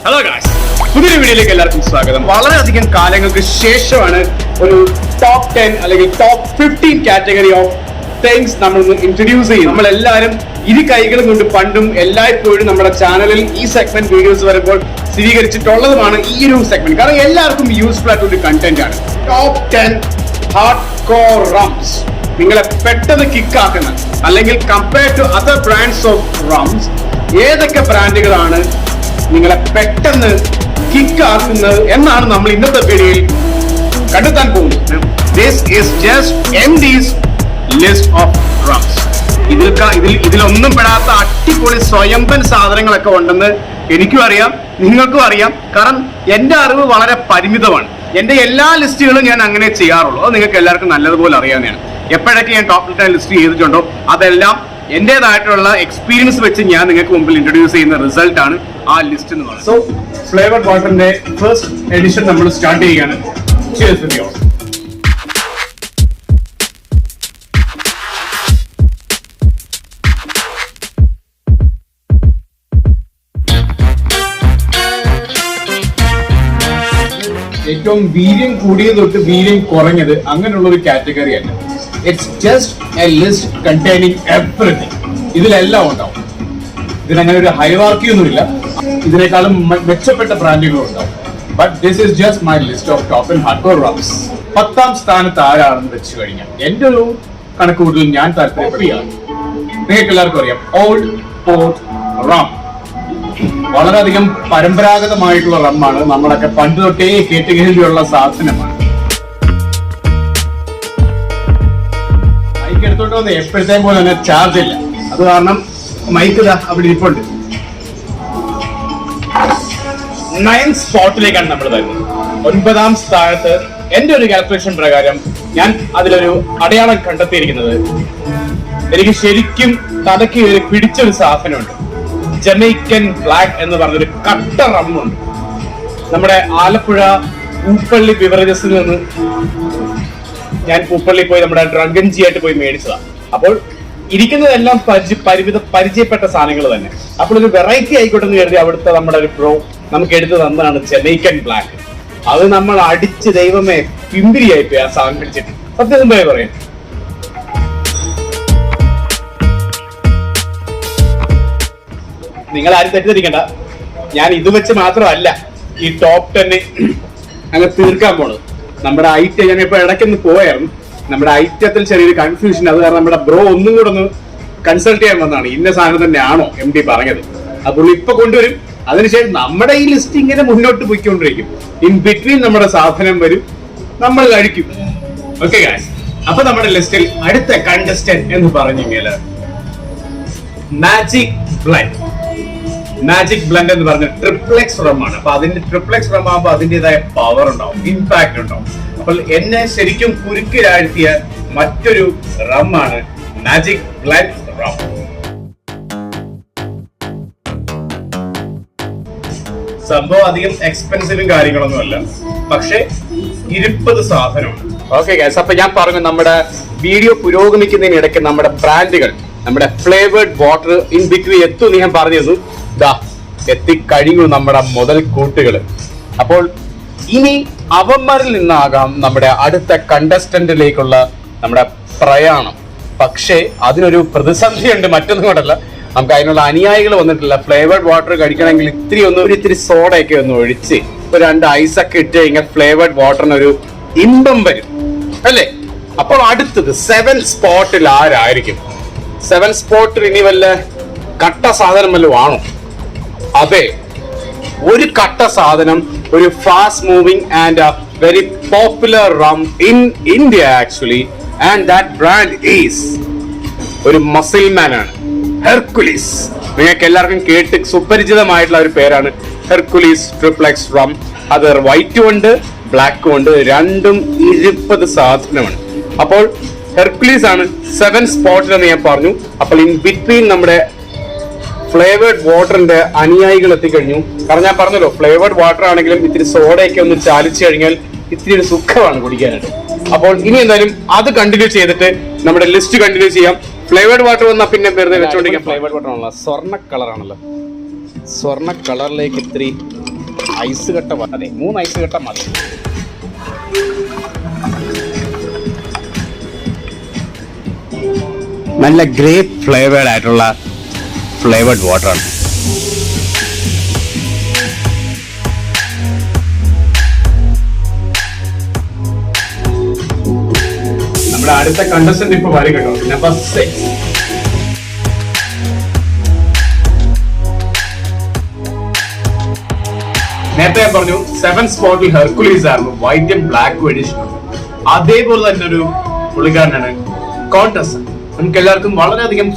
Hello guys, പുതിയൊരു വീഡിയോയിലേക്ക് എല്ലാവർക്കും സ്വാഗതം. വളരെയധികം കാലങ്ങൾക്ക് ശേഷമാണ് ഒരു ടോപ്പ് 10 അല്ലെങ്കിൽ ടോപ്പ് 15 കാറ്റഗറി ഓഫ് തിങ്സ് നമ്മൾ ഇൻട്രൊഡ്യൂസ് ചെയ്യും. നമ്മളെല്ലാവരും ഇരു കൈകളും കൊണ്ട് പണ്ടും എല്ലായ്പ്പോഴും നമ്മുടെ ചാനലിൽ ഈ സെഗ്മെന്റ് വീഡിയോസ് വരുമ്പോൾ സ്വീകരിച്ചിട്ടുള്ളതുമാണ് ഈ ഒരു സെഗ്മെന്റ്. കാരണം എല്ലാവർക്കും യൂസ്ഫുൾ ആയിട്ടുള്ള ഒരു കണ്ടന്റ് ആണ്. ടോപ്പ് 10 ഹാർഡ് കോർ റംസ്, നിങ്ങളെ പെട്ടെന്ന് കിക്കാക്കുന്ന അല്ലെങ്കിൽ compare to other brands of rums ഏതൊക്കെ ബ്രാൻഡുകളാണ് നിങ്ങളെ പെട്ടെന്ന് കിക്കാക്കുന്നത് എന്നാണ് നമ്മൾ ഇന്നത്തെ വീഡിയോയിൽ കണ്ടെത്താൻ പോകുന്നത്. This is just MD's list of rums. ഇതിലൊന്നും പെടാത്ത അടിപൊളി സ്വയംഭൻ സാധനങ്ങളൊക്കെ ഉണ്ടെന്ന് എനിക്കും അറിയാം, നിങ്ങൾക്കും അറിയാം. കാരണം എന്റെ അറിവ് വളരെ പരിമിതമാണ്. എന്റെ എല്ലാ ലിസ്റ്റുകളും ഞാൻ അങ്ങനെ ചെയ്യാറുള്ളൂ. അത് നിങ്ങൾക്ക് എല്ലാവർക്കും നല്ലതുപോലെ അറിയാവുന്നതാണ്. എപ്പോഴൊക്കെ ഞാൻ ടോപ്പ് 10 ലിസ്റ്റ് ചെയ്തിട്ടുണ്ടോ അതെല്ലാം എന്റേതായിട്ടുള്ള എക്സ്പീരിയൻസ് വെച്ച് ഞാൻ നിങ്ങൾക്ക് മുമ്പിൽ ഇൻട്രൊഡ്യൂസ് ചെയ്യുന്ന റിസൾട്ട് ആണ് ആ ലിസ്റ്റ് എന്ന് പറയുന്നത്. സോ ഫ്ലേവർഡ് വാട്ടറിന്റെ ഫസ്റ്റ് എഡിഷൻ നമ്മൾ സ്റ്റാർട്ട് ചെയ്യുകയാണ്. Cheers with you all. ഏറ്റവും വീര്യം കൂടിയത് തൊട്ട് വീര്യം കുറഞ്ഞത് അങ്ങനെയുള്ള ഒരു കാറ്റഗറി അല്ല. It's just A list containing everything. ഇതിലെല്ലാം ഉണ്ടാവും. ഇതിനങ്ങനെ ഒരു ഹൈറാർക്കി ഒന്നുമില്ല. ഇതിനേക്കാളും മെച്ചപ്പെട്ട ബ്രാൻഡുകളും ഉണ്ടാവും. But this is just my list of top 10 hardcore rums. 10ാം സ്ഥാനത്ത് ആരാണെന്ന് വെച്ച് കഴിഞ്ഞാൽ എന്റെ ഒരു കണക്കുകൂട്ടൽ ഞാൻ താല്പര്യപ്പെടുകയാണ്. നിങ്ങൾക്ക് എല്ലാവർക്കും അറിയാം, ഓൾഡ് പോർട്ട് റം. വളരെയധികം പരമ്പരാഗതമായിട്ടുള്ള റമ്മാണ്. നമ്മളൊക്കെ പണ്ട് തൊട്ടേ കേട്ടുകേൾവിയുള്ള സാധനമാണ്. മൈക്ക് എടുത്തോണ്ട് വന്ന് എപ്പോഴത്തേം പോലെ തന്നെ ചാർജ് ഇല്ല. അത് കാരണം മൈക്ക് അവിടെ ഇരിപ്പുണ്ട്. 9th സ്പോട്ടിലേക്കാണ് നമ്മൾ വരുന്നത്. 9ാം സ്ഥാനത്ത് എന്റെ ഒരു കാൽക്കുലേഷൻ പ്രകാരം ഞാൻ അതിലൊരു അടയാളം കണ്ടെത്തിയിരിക്കുന്നത്, എനിക്ക് ശരിക്കും തലക്ക് പിടിച്ചൊരു സാധനമുണ്ട്. ജമൈക്കൻ ബ്ലാക്ക് എന്ന് പറഞ്ഞൊരു കട്ട റമ്മുണ്ട്. നമ്മുടെ ആലപ്പുഴ പൂപ്പള്ളി ബിവറേജസിൽ നിന്ന് ഞാൻ പൂപ്പള്ളി പോയി നമ്മുടെ ഡ്രഗൻജി ആയിട്ട് പോയി മേടിച്ചതാണ്. അപ്പോൾ ഇരിക്കുന്നതെല്ലാം പരിചയപ്പെട്ട സാധനങ്ങൾ തന്നെ. അപ്പോൾ ഒരു വെറൈറ്റി ആയിക്കോട്ടെ എന്ന് കരുതി അവിടുത്തെ നമ്മുടെ ഒരു പ്രോ നമുക്ക് എടുത്ത് തന്നതാണ് ജമൈക്കൻ ബ്ലാക്ക്. അത് നമ്മൾ അടിച്ച് ദൈവമേ പിമ്പിരിയായിപ്പോയി ആ സാധനം പിടിച്ചിട്ട്. സത്യം പറയാം, നിങ്ങൾ ആരും തെറ്റിദ്ധരിക്കണ്ട. ഞാൻ ഇത് വെച്ച് മാത്രമല്ല ഈ ടോപ്പ് 10 അങ്ങ് തീർക്കാൻ പോണത്. നമ്മുടെ ഐറ്റം ഞാൻ ഇപ്പൊ ഇടയ്ക്കൊന്ന് പോയായിരുന്നു. നമ്മുടെ ഐറ്റത്തിൽ ചെറിയൊരു കൺഫ്യൂഷൻ. അത് കാരണം നമ്മുടെ ബ്രോ ഒന്നും കൂടെ ഒന്ന് കൺസൾട്ട് ചെയ്യാൻ വന്നതാണ്. ഇന്ന സാധനം തന്നെയാണോ MD പറഞ്ഞത്. അപ്പോൾ ഇപ്പൊ കൊണ്ടുവരും. അതിനുശേഷം നമ്മുടെ ഈ ലിസ്റ്റ് ഇങ്ങനെ മുന്നോട്ട് പോയിക്കൊണ്ടിരിക്കും. ഇൻ ബിറ്റ്വീൻ നമ്മുടെ സാധനം വരും, നമ്മൾ കഴിക്കും. ഓക്കെ ഗായ്സ്, അപ്പൊ നമ്മുടെ ലിസ്റ്റിൽ അടുത്ത കണ്ടസ്റ്റന്റ് എന്ന് പറഞ്ഞു കഴിഞ്ഞാൽ മാജിക് ബ്ലെൻഡ്. മാജിക് ബ്ലെൻഡ് എന്ന് പറഞ്ഞ ട്രിപ്ലെക്സ് റമ്മാണ്. അപ്പൊ അതിന്റെ ട്രിപ്ലെക്സ് റം ആകുമ്പോൾ അതിൻ്റെതായ പവർ ഉണ്ടാവും, ഇമ്പാക്ട് ഉണ്ടാവും. അപ്പോൾ എന്നെ ശരിക്കും കുരുക്കിലാഴ്ത്തിയ മറ്റൊരു റമ്മാണ് മാജിക് ബ്ലെൻഡ് റം. സംഭവം അധികം എക്സ്പെൻസീവും കാര്യങ്ങളൊന്നും അല്ല, പക്ഷെ 20 സാധനമാണ്. ഓക്കെ ഗൈസ്, അപ്പൊ ഞാൻ പറഞ്ഞു നമ്മുടെ വീഡിയോ പുരോഗമിക്കുന്നതിനിടയ്ക്ക് നമ്മുടെ ബ്രാൻഡുകൾ, നമ്മുടെ ഫ്ലേവേർഡ് വാട്ടർ ഇൻ ബിറ്റ്വീൻ എത്തും ഞാൻ പറഞ്ഞിരുന്നു. എത്തിക്കഴിഞ്ഞു നമ്മുടെ മുതൽ കൂട്ടുകൾ. അപ്പോൾ ഇനി അവന്മാരിൽ നിന്നാകാം നമ്മുടെ അടുത്ത കണ്ടസ്റ്റന്റിലേക്കുള്ള നമ്മുടെ പ്രയാണം. പക്ഷേ അതിനൊരു പ്രതിസന്ധിയുണ്ട്. മറ്റൊന്നും കൊണ്ടല്ല, നമുക്ക് അതിനുള്ള അനുയായികൾ വന്നിട്ടില്ല. ഫ്ലേവേർഡ് വാട്ടർ കഴിക്കണമെങ്കിൽ ഇത്തിരി സോഡയൊക്കെ ഒന്ന് ഒഴിച്ച് ഒരു 2 ഐസൊക്കെ ഇട്ട് കഴിഞ്ഞാൽ ഫ്ലേവേർഡ് വാട്ടറിനൊരു ഇമ്പം വരും അല്ലേ. അപ്പോൾ അടുത്തത് 7th സ്പോട്ടിൽ ആരായിരിക്കും? 7th സ്പോട്ടിൽ ഇനി വല്ല കട്ട സാധനം വല്ലതും ആണോ? അതെ, ഒരു കട്ട സാധനം, ഒരു fast moving and very popular rum in India actually, and that brand is ഒരു മസിൽ മാൻ ആണ്, ഹെർക്കുലീസ്. നിങ്ങൾക്ക് എല്ലാവർക്കും കേട്ട് സുപരിചിതമായിട്ടുള്ള ഒരു പേരാണ് ഹെർക്കുലീസ് ട്രിപ്ലെക്സ് റം. അത് വൈറ്റും ഉണ്ട് ബ്ലാക്കും ഉണ്ട്, രണ്ടും 20 സാധനമാണ്. അപ്പോൾ ഹെർക്കുലീസ് ആണ് 7th സ്പോട്ടിൽ എന്ന് ഞാൻ പറഞ്ഞു. അപ്പോൾ ഇൻ ബിറ്റ്വീൻ നമ്മുടെ ഫ്ലേവേർഡ് വാട്ടറിന്റെ അനുയായികൾ എത്തിക്കഴിഞ്ഞു. കാരണം ഞാൻ പറഞ്ഞല്ലോ, ഫ്ലേവേർഡ് വാട്ടർ ആണെങ്കിലും ഇത്തിരി സോഡയൊക്കെ ഒന്ന് ചാലിച്ചു കഴിഞ്ഞാൽ ഇത്തിരി ഒരു സുഖമാണ് കുടിക്കാനായിട്ട്. അപ്പോൾ ഇനി എന്തായാലും അത് കണ്ടിന്യൂ ചെയ്തിട്ട് നമ്മുടെ ലിസ്റ്റ് കണ്ടിന്യൂ ചെയ്യാം. ഫ്ലേവേർഡ് വാട്ടർ വന്നാൽ പിന്നെ വെറുതെ വെച്ചോണ്ടിരിക്കാം. ഫ്ലേവേർഡ് വാട്ടർ ആണല്ലോ, സ്വർണ്ണ കളറാണല്ലോ. സ്വർണ്ണ കളറിലേക്ക് ഇത്തിരി ഐസ് കട്ട അതെ 3 ഐസ് കട്ട മതി. നല്ല ഗ്രേപ്പ് ഫ്ലേവേർഡ് ആയിട്ടുള്ള ഫ്ലേവേർഡ് വാട്ടറാണ്. നമ്മുടെ അടുത്ത കണ്ടസ്റ്റന്റ് ഇപ്പൊ വരും കേട്ടോ. നമ്പർ 6. നേരത്തെ പറഞ്ഞു 7 സ്പോട്ടിൽ ഹെർക്കുലീസ് ആയിരുന്നു, വൈറ്റ് ആൻഡ് ബ്ലാക്ക് എഡിഷൻ. അതേപോലെ തന്നെ ഒരു പുള്ളിക്കാരനാണ് കോണ്ടസ്. നമുക്ക് എല്ലാവർക്കും വളരെയധികം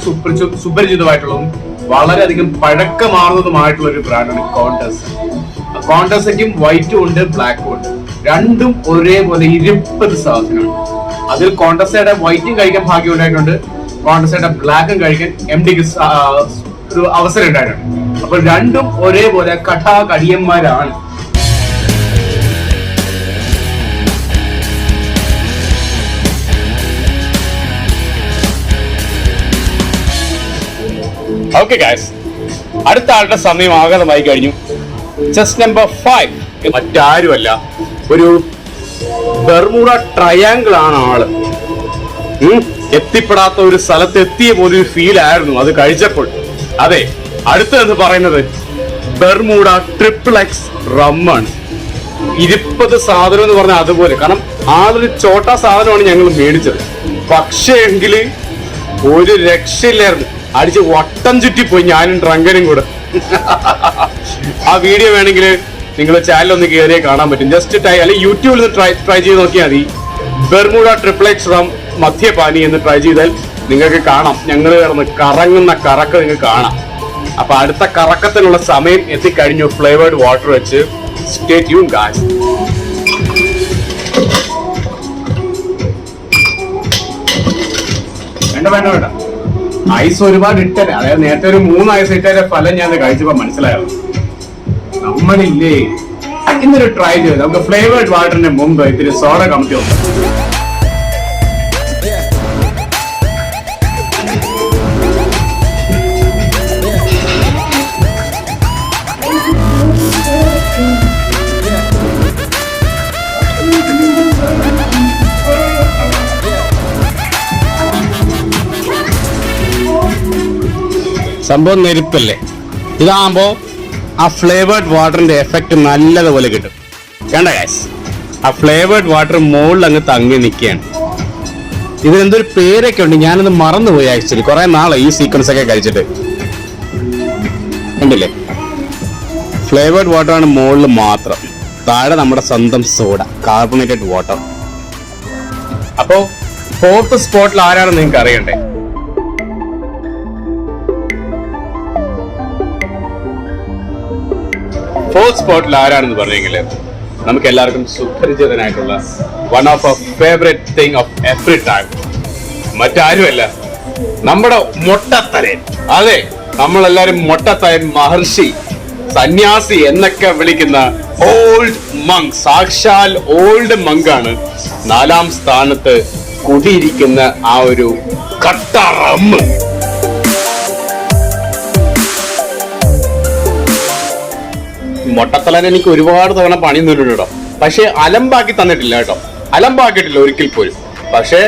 സുപരിചിതമായിട്ടുള്ളതും വളരെയധികം പഴക്കമാർന്നതുമായിട്ടുള്ള ഒരു ബ്രാൻഡാണ് കോണ്ടസ്. കോണ്ടസയ്ക്കും വൈറ്റും ഉണ്ട് ബ്ലാക്കും ഉണ്ട്, രണ്ടും ഒരേപോലെ 20 സാധനമാണ്. അതിൽ കോണ്ടസയുടെ വൈറ്റും കഴിക്കാൻ ഭാഗ്യം ഉണ്ടായിട്ടുണ്ട്, കോണ്ടസയുടെ ബ്ലാക്കും കഴിക്കാൻ MDക്ക് ഒരു അവസരം ഉണ്ടായിട്ടുണ്ട്. അപ്പൊ രണ്ടും ഒരേപോലെ കഠാകടിയന്മാരാണ്. ഓക്കെ ഗൈസ്, അടുത്ത ആളുടെ സമയം ആഗതമായി കഴിഞ്ഞു. ജസ്റ്റ് നമ്പർ 5 മറ്റാരുമല്ല, ഒരു ബെർമുഡ ട്രയാങ്കിൾ ആണ് ആള്. എത്തിപ്പെടാത്ത ഒരു സ്ഥലത്ത് എത്തിയ പോലെ ഒരു ഫീൽ ആയിരുന്നു അത് കഴിച്ചപ്പോൾ. അതെ, അടുത്തതെന്ന് പറയുന്നത് ബെർമുഡ XXX റമ്മാണ്. 20 സാധനം എന്ന് പറഞ്ഞാൽ അതുപോലെ. കാരണം ആളൊരു ചോട്ടാ സാധനമാണ് ഞങ്ങൾ മേടിച്ചത്, പക്ഷേ എങ്കില് ഒരു രക്ഷയില്ലായിരുന്നു. അടിച്ച് വട്ടം ചുറ്റിപ്പോയി ഞാനും ഡ്രങ്കനും കൂടെ. ആ വീഡിയോ വേണമെങ്കിൽ നിങ്ങൾ ചാനൽ ഒന്ന് കയറിയേ കാണാൻ പറ്റും. ജസ്റ്റ് അല്ലെങ്കിൽ യൂട്യൂബിൽ നിന്ന് ട്രൈ ചെയ്ത് നോക്കിയാൽ മതി. ബെർമുഡ XXX റം മദ്യപാനി എന്ന് ട്രൈ ചെയ്താൽ നിങ്ങൾക്ക് കാണാം. ഞങ്ങൾ കിടന്ന് കറങ്ങുന്ന കറക്ക് നിങ്ങൾക്ക് കാണാം. അപ്പൊ അടുത്ത കറക്കത്തിനുള്ള സമയം എത്തിക്കഴിഞ്ഞു. ഫ്ലേവേർഡ് വാട്ടർ വെച്ച് സ്റ്റേ ട്യൂൺ ഗായ്സ്. വേണ്ട ഐസ് ഒരുപാട് ഇട്ടേ. അതായത് നേരത്തെ ഒരു 3 ഐസ് ഇട്ടേ ഫലം ഞാൻ കഴിച്ചപ്പോ മനസ്സിലായത്. നമ്മളില്ലേ ഇന്നൊരു ട്രൈ ചെയ്ത് നമുക്ക് ഫ്ലേവേർഡ് വാട്ടറിന്റെ മുമ്പ് ഇത്തിരി സോഡ കമത്തി നോക്കാം. സംഭവം നെരുപ്പല്ലേ. ഇതാകുമ്പോ ആ ഫ്ലേവേർഡ് വാട്ടറിന്റെ എഫക്റ്റ് നല്ലതുപോലെ കിട്ടും. കണ്ട ഗൈസ്, ആ ഫ്ലേവേർഡ് വാട്ടർ മുകളിൽ അങ്ങ് തങ്ങി നിൽക്കുകയാണ്. ഇതിനെന്തൊരു പേരൊക്കെ ഉണ്ട്, ഞാനത് മറന്നുപോയി ആക്ച്വലി. കുറെ നാളെ ഈ സീക്വൻസ് ഒക്കെ കഴിച്ചിട്ട്. കണ്ടില്ലേ, ഫ്ലേവേർഡ് വാട്ടർ ആണ് മുകളിൽ മാത്രം, താഴെ നമ്മുടെ സ്വന്തം സോഡ, കാർബണേറ്റഡ് വാട്ടർ. അപ്പോ 4th സ്പോട്ടിൽ ആരാണെന്ന് നിങ്ങൾക്ക് അറിയണ്ടേ? ഫോർത്ത് സ്പോട്ടിൽ ആരാണെന്ന് പറഞ്ഞെങ്കിൽ നമുക്ക് എല്ലാവർക്കും സുപരിചിതനായിട്ടുള്ള one of our favourite thing of every time, മറ്റാരുമല്ല നമ്മുടെ മൊട്ടത്തലയൻ. അതെ, നമ്മളെല്ലാരും മൊട്ടത്തലയൻ, മഹർഷി, സന്യാസി എന്നൊക്കെ വിളിക്കുന്ന ഓൾഡ് മങ്ക്, സാക്ഷാൽ ഓൾഡ് മങ്കാണ് 4ാം സ്ഥാനത്ത് കുടിയിരിക്കുന്ന ആ ഒരു കട്ട റമ്മ്. മൊട്ടത്തലൻ എനിക്ക് ഒരുപാട് തവണ പണി നിന്നിട്ടുണ്ട് കേട്ടോ, പക്ഷെ അലമ്പാക്കി തന്നിട്ടില്ല കേട്ടോ, അലമ്പാക്കിയിട്ടില്ല ഒരിക്കൽ പോലും. പക്ഷെ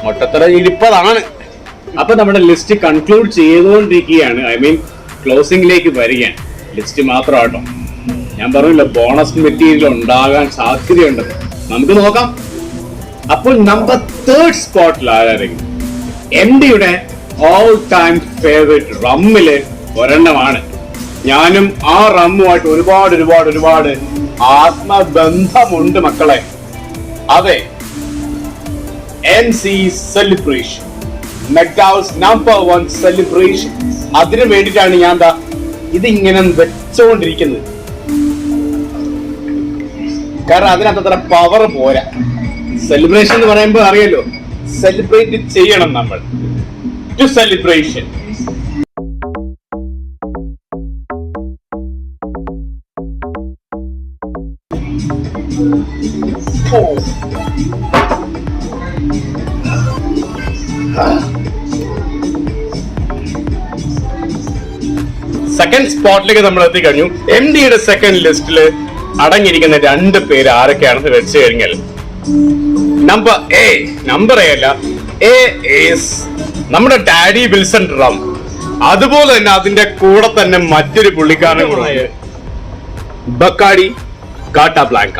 മൊട്ടത്തലൻ ഇരിപ്പതാണ്. അപ്പൊ നമ്മുടെ ലിസ്റ്റ് കൺക്ലൂഡ് ചെയ്തുകൊണ്ടിരിക്കുകയാണ്. ഐ മീൻ ക്ലോസിംഗിലേക്ക് വരികയാണ്. ലിസ്റ്റ് മാത്രമാട്ടോ, ഞാൻ പറഞ്ഞില്ല ബോണസ് മെറ്റീരിയൽ ഉണ്ടാകാൻ സാധ്യതയുണ്ട്. നമുക്ക് നോക്കാം. അപ്പോൾ നമ്പർ 3rd സ്പോട്ടിൽ ആരായിരിക്കും? MDയുടെ ഓൾ ടൈം ഫേവറേറ്റ് റമ്മില് ഒരെണ്ണമാണ്. ഞാനും ആ റമ്മുമായിട്ട് ഒരുപാട് ഒരുപാട് ഒരുപാട് ആത്മബന്ധമുണ്ട് മക്കളെ. അതെ, MC സെലിബ്രേഷൻ, മെക്ഡൗസ് നമ്പർ 1 സെലിബ്രേഷൻ. അതിനു വേണ്ടിയിട്ടാണ് ഞാൻ ഇതിങ്ങനെ വെച്ചോണ്ടിരിക്കുന്നത്. കാരണം അതിനകത്ത് അത്ര പവർ പോരാ. സെലിബ്രേഷൻ എന്ന് പറയുമ്പോൾ അറിയല്ലോ, സെലിബ്രേറ്റ് ചെയ്യണം നമ്മൾ. To celebration. സെക്കൻഡ് സ്പോട്ടിലേക്ക് നമ്മൾ എത്തിക്കഴിഞ്ഞു. MDയുടെ സെക്കൻഡ് ലിസ്റ്റില് അടങ്ങിയിരിക്കുന്ന 2 പേര് ആരൊക്കെയാണെന്ന് വെച്ച് കഴിഞ്ഞാൽ നമ്പർ എ അല്ല, എ ഈസ് നമ്മുടെ ഡാഡി വിൽസൺ റം. അതുപോലെ തന്നെ അതിന്റെ കൂടെ തന്നെ മറ്റൊരു പുള്ളിക്കാരനായ ബക്കാഡി കാട്ടാ ബ്ലാങ്ക.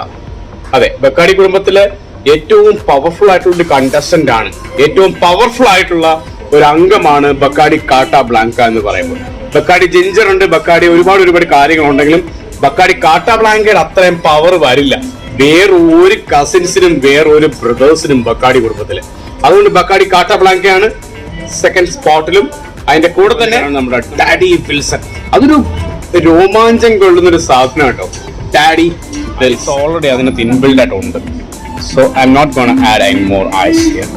അതെ, ബക്കാഡി കുടുംബത്തിലെ ഏറ്റവും പവർഫുൾ ആയിട്ടുള്ള ഒരു കണ്ടസ്റ്റന്റ് ആണ്, ഏറ്റവും പവർഫുൾ ആയിട്ടുള്ള ഒരു അംഗമാണ് ബക്കാഡി കാട്ടാ ബ്ലാങ്ക എന്ന് പറയുമ്പോൾ. ബക്കാഡി ജിഞ്ചർ ഉണ്ട്, ബക്കാഡി ഒരുപാട് കാര്യങ്ങളുണ്ടെങ്കിലും ബക്കാഡി കാട്ടാ ബ്ലാങ്കയുടെ അത്രയും പവർ വരില്ല വേറൊരു കസിൻസിനും വേറൊരു ബ്രദേഴ്സിനും ബക്കാഡി കുടുംബത്തില്. അതുകൊണ്ട് ബക്കാഡി കാട്ടാ ബ്ലാങ്കയാണ് സെക്കൻഡ് സ്പോട്ടിലും. അതിന്റെ കൂടെ തന്നെ നമ്മുടെ ഡാഡി വിൽസൺ. അതൊരു രോമാഞ്ചം കൊള്ളുന്ന ഒരു സാധനം കേട്ടോ. ഡാഡി വിൽസൺ ഓൾറെഡി അതിനകത്ത് ഇൻബിൽഡ് ആയിട്ടുണ്ട്. So I'm not gonna add any more ice here.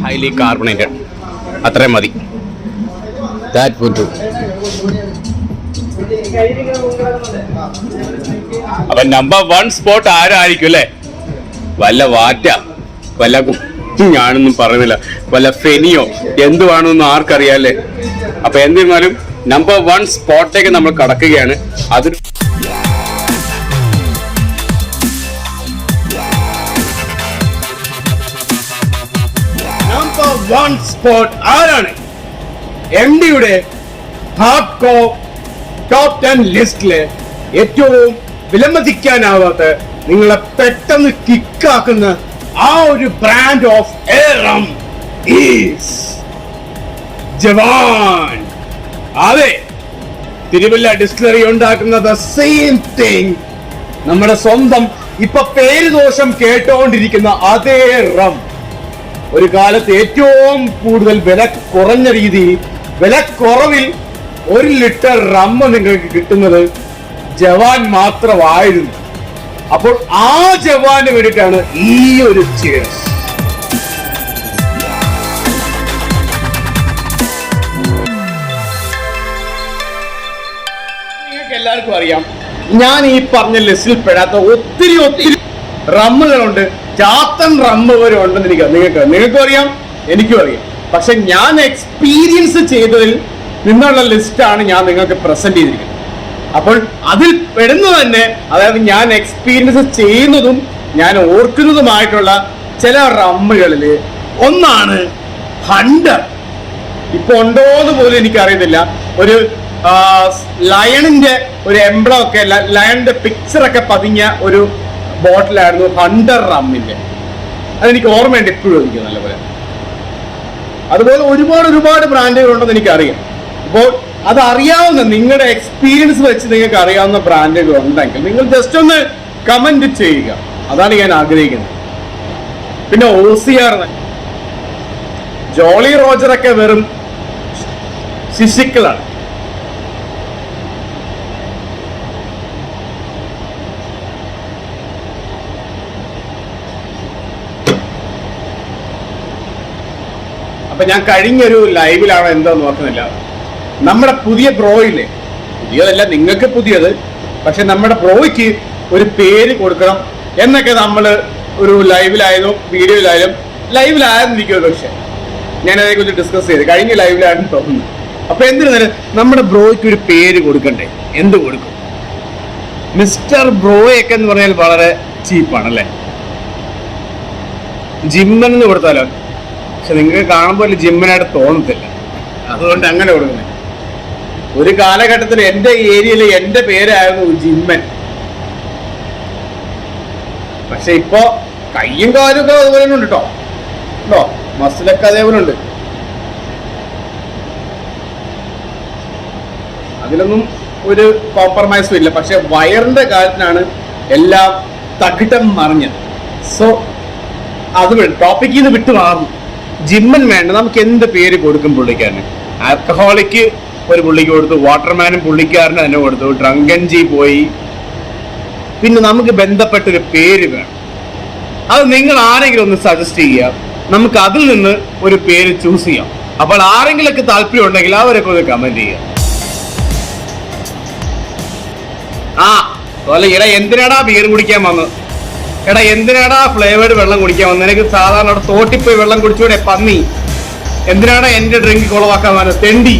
Highly carbonated, അത്രയും മതി. That would do. അപ്പൊ നമ്പർ 1 സ്പോട്ട് ആരായിരിക്കും അല്ലെ? വല്ല വാറ്റ, വല്ല ഞാനൊന്നും പറയുന്നില്ല, വല്ല ഫെനിയോ എന്തുവാണെന്നൊന്നും ആർക്കറിയാല്ലേ. അപ്പൊ എന്നിരുന്നാലും നമ്പർ 1 സ്പോട്ടിലേക്ക് നമ്മൾ കടക്കുകയാണ്. അത് നമ്പർ 1 സ്പോട്ട് ആരാണ്? MDയുടെ ഹാർഡ് കോർ ടോപ്പ് 10 ലിസ്റ്റില് ഏറ്റവും വിലമതിക്കാനാവാത്ത, നിങ്ങളെ പെട്ടെന്ന് കിക്കാക്കുന്ന ആ ഒരു ബ്രാൻഡ് ഓഫ് റം ഈസ് ജവാൻ. അതെ, തിരുവല്ല ഡിസ്റ്റിലറി ഉണ്ടാക്കുന്ന ദ സെയിം തിങ്, നമ്മുടെ സ്വന്തം ഇപ്പൊ പേര് ദോഷം കേട്ടോണ്ടിരിക്കുന്ന അതേ റം. ഒരു കാലത്ത് ഏറ്റവും കൂടുതൽ വില കുറഞ്ഞ രീതിയിൽ, വില കുറവിൽ 1 ലിറ്റർ റമ്മ് നിങ്ങൾക്ക് കിട്ടുന്നത് ജവാൻ മാത്രമായിരുന്നു. അപ്പോൾ ആ ജവാന് വേണ്ടിയിട്ടാണ് ഈ ഒരു ചിയേഴ്സ്. നിങ്ങൾക്ക് എല്ലാവർക്കും അറിയാം, ഞാൻ ഈ പറഞ്ഞ ലിസ്റ്റിൽ പെടാത്ത ഒത്തിരി റമ്മുകളുണ്ട്. ചാത്തൻ റമ്മ് വരെ ഉണ്ടെന്ന് നിങ്ങൾക്കും അറിയാം, എനിക്കും അറിയാം. പക്ഷെ ഞാൻ എക്സ്പീരിയൻസ് ചെയ്തതിൽ നിന്നുള്ള ലിസ്റ്റാണ് ഞാൻ നിങ്ങൾക്ക് പ്രസന്റ് ചെയ്തിരിക്കുന്നത്. അപ്പോൾ അതിൽ പെടുന്നത് തന്നെ, അതായത് ഞാൻ എക്സ്പീരിയൻസ് ചെയ്യുന്നതും ഞാൻ ഓർക്കുന്നതുമായിട്ടുള്ള ചില റമ്മുകളിൽ ഒന്നാണ് ഹണ്ടർ. ഇപ്പൊ ഉണ്ടോന്ന് പോലും എനിക്കറിയത്തില്ല. ഒരു ലയണിന്റെ ഒരു എംബ്ലം ഒക്കെ, ലയണിന്റെ പിക്ചറൊക്കെ പതിഞ്ഞ ഒരു ബോട്ടിലായിരുന്നു ഹണ്ടർ റമ്മിന്റെ. അതെനിക്ക് ഓർമ്മയുണ്ട്, ഇപ്പോഴും എനിക്ക് നല്ലപോലെ. അതുപോലെ ഒരുപാട് ബ്രാൻഡുകൾ ഉണ്ടെന്ന് എനിക്കറിയാം. അപ്പോൾ അതറിയാവുന്ന, നിങ്ങളുടെ എക്സ്പീരിയൻസ് വെച്ച് നിങ്ങൾക്ക് അറിയാവുന്ന ബ്രാൻഡുകൾ ഉണ്ടെങ്കിൽ നിങ്ങൾ ജസ്റ്റ് ഒന്ന് കമന്റ് ചെയ്യുക. അതാണ് ഞാൻ ആഗ്രഹിക്കുന്നത്. പിന്നെ OCR, ജോളി റോജറൊക്കെ വെറും ശിശുക്കളാണ്. അപ്പൊ ഞാൻ കഴിഞ്ഞൊരു ലൈവിലാണോ എന്താന്ന് ഓർക്കുന്നില്ല, നമ്മുടെ പുതിയ ബ്രോയില്ലേ, പുതിയതല്ല നിങ്ങൾക്ക് പുതിയത്, പക്ഷെ നമ്മുടെ ബ്രോയ്ക്ക് ഒരു പേര് കൊടുക്കണം എന്നൊക്കെ നമ്മൾ ഒരു ലൈവിലായാലും ലൈവിലായെന്നിരിക്കും. പക്ഷെ ഞാൻ അതേക്കുറിച്ച് ഡിസ്കസ് ചെയ്ത് കഴിഞ്ഞ ലൈവിലാണെന്ന് തോന്നുന്നു. അപ്പൊ എന്തിനാലും നമ്മുടെ ബ്രോയ്ക്ക് ഒരു പേര് കൊടുക്കണ്ടേ? എന്ത് കൊടുക്കും? മിസ്റ്റർ ബ്രോയൊക്കെ എന്ന് പറഞ്ഞാൽ വളരെ ചീപ്പാണല്ലേ. ജിമ്മൻ എന്ന് കൊടുത്താലോ? പക്ഷെ നിങ്ങൾക്ക് കാണുമ്പോൾ ജിമ്മനായിട്ട് തോന്നത്തില്ല, അതുകൊണ്ട് അങ്ങനെ കൊടുക്കുന്നത്. ഒരു കാലഘട്ടത്തിൽ എന്റെ ഏരിയയിൽ എന്റെ പേരായിരുന്നു ജിമ്മൻ. പക്ഷെ ഇപ്പൊ കയ്യും കാലും ഒക്കെ അതുപോലെ ഉണ്ട് കേട്ടോ. മസിലൊക്കെ അതേപോലെ ഉണ്ട്. അതിലൊന്നും ഒരു കോംപ്രമൈസും ഇല്ല. പക്ഷെ വയറിന്റെ കാര്യത്തിനാണ് എല്ലാം തകിടം മറിഞ്ഞത്. സോ അത് ടോപ്പിക്കിൽ നിന്ന് വിട്ടു മാറുന്നു. ജിമ്മൻ വേണ്ട, നമുക്ക് എന്ത് പേര് കൊടുക്കും പുള്ളിക്കാരന്? ആൽക്കഹോളിക്ക് ഒരു പുള്ളിക്ക് കൊടുത്തു, വാട്ടർമാനും പുള്ളിക്കാരന് തന്നെ കൊടുത്തു, ഡ്രങ്കൻ ജി പോയി. പിന്നെ നമുക്ക് ബന്ധപ്പെട്ടൊരു പേര് വേണം. അത് നിങ്ങൾ ആരെങ്കിലും ഒന്ന് സജസ്റ്റ് ചെയ്യുക, നമുക്ക് അതിൽ നിന്ന് ഒരു പേര് ചൂസ് ചെയ്യാം. അപ്പോൾ ആരെങ്കിലൊക്കെ താല്പര്യം ഉണ്ടെങ്കിൽ അവരൊക്കെ ഒന്ന് കമന്റ് ചെയ്യുക. എടാ എന്തിനാടാ ബിയർ കുടിക്കാൻ വന്നത്? എടാ എന്തിനാടാ ഫ്ലേവേർഡ് വെള്ളം കുടിക്കാൻ വന്നത്? എനിക്ക് സാധാരണ അവിടെ തോട്ടിപ്പോയി വെള്ളം കുടിച്ചൂടെ പന്നി? എന്തിനാടാ എന്റെ ഡ്രിങ്ക് കുളവാക്കാൻ വന്നത് തെണ്ടി?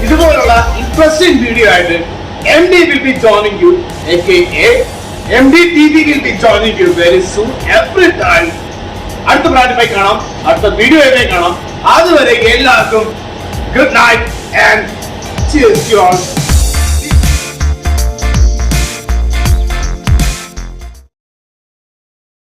ഇതുപോലുള്ള ഇൻട്രസ്റ്റിംഗ് വീഡിയോ ആയിട്ട് MD will be joining you, aka MD TV will be joining you very soon, every time. അടുത്ത ബ്രാൻഡുമായി കാണാം, അടുത്ത വീഡിയോയുമായി കാണാം. അതുവരെ എല്ലാവർക്കും good night and cheers you all.